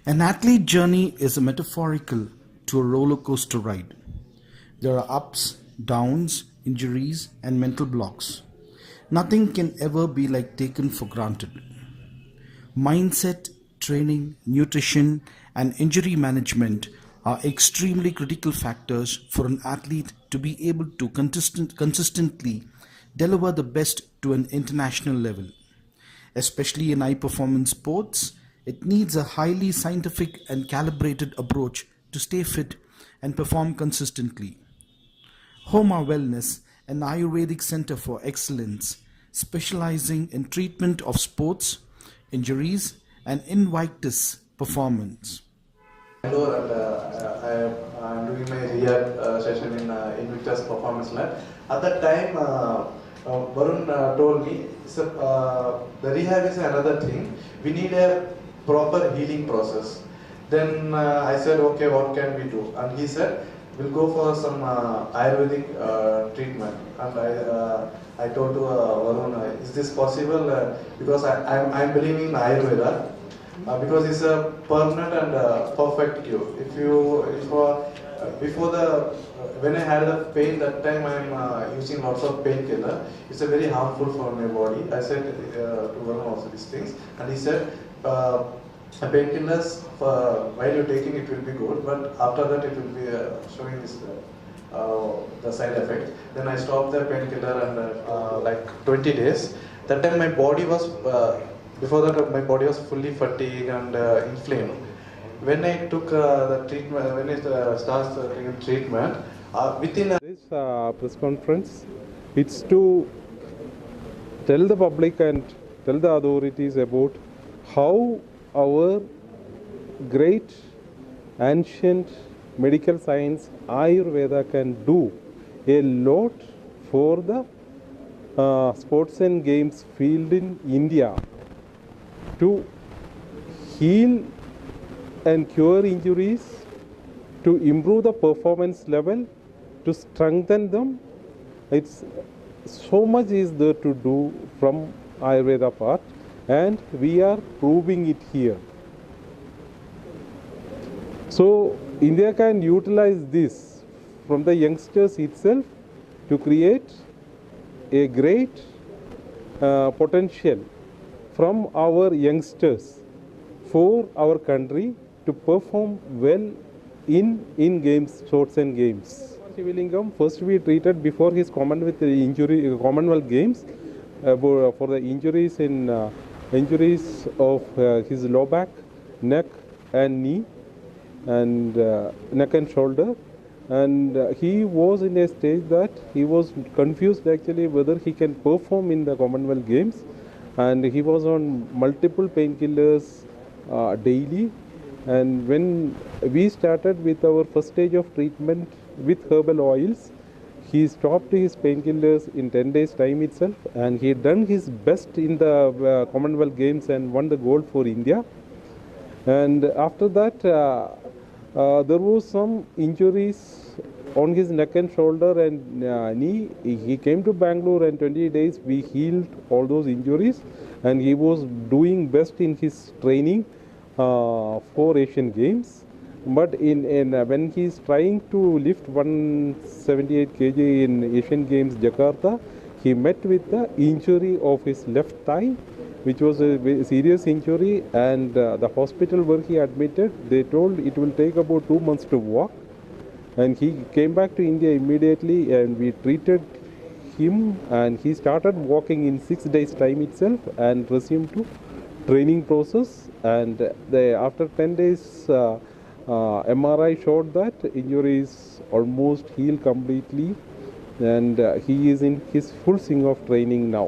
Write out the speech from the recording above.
An athlete journey is a metaphorical to a roller coaster ride. There are ups, downs, injuries, and mental blocks. Nothing can ever be like taken for granted. Mindset, training, nutrition, and injury management are extremely critical factors for an athlete to be able to consistently deliver the best to an international level. Especially in high performance sports, it needs a highly scientific and calibrated approach to stay fit and perform consistently. Haoma Wellness, an Ayurvedic center for excellence, specializing in treatment of sports, injuries, and invictus performance. Bangalore and I'm doing my rehab session in Invictus Performance Lab. At that time, Varun told me the rehab is another thing. We need a proper healing process. Then I said, okay, what can we do? And he said, we'll go for some Ayurvedic treatment. And I told to Varun, is this possible? Because I'm believing in Ayurveda. Because it's a permanent and perfect cure. When I had the pain that time, I'm using lots of painkiller. It's a very harmful for my body. I said to Varun also these things, and he said, painkillers while you're taking it will be good, but after that it will be showing this the side effect. Then I stopped the painkiller and like 20 days. That time my body was. Before that, my body was fully fatigued and inflamed. When I took the treatment, when I started taking treatment, within this press conference, it's to tell the public and tell the authorities about how our great ancient medical science Ayurveda can do a lot for the sports and games field in India, to heal and cure injuries, to improve the performance level, to strengthen them. It's so much is there to do from Ayurveda part, and we are proving it here. So India can utilize this from the youngsters itself to create a great potential from our youngsters for our country to perform well in games, sports and games. Shivalingam, first we treated before his Commonwealth Games for the injuries of his low back, neck and knee, and neck and shoulder. And he was in a stage that he was confused actually whether he can perform in the Commonwealth Games. And he was on multiple painkillers daily. And when we started with our first stage of treatment with herbal oils, he stopped his painkillers in 10 days time itself, and he had done his best in the Commonwealth Games and won the gold for India. And after that, there was some injuries on his neck and shoulder and knee. He came to Bangalore, and 20 days we healed all those injuries, and he was doing best in his training for Asian Games. But when he is trying to lift 178 kg in Asian Games Jakarta, he met with the injury of his left thigh, which was a serious injury, and the hospital where he admitted, they told it will take about 2 months to walk. And he came back to India immediately, and we treated him, and he started walking in 6 days time itself and resumed to training process. And after 10 days MRI showed that injury is almost healed completely, and he is in his full swing of training now.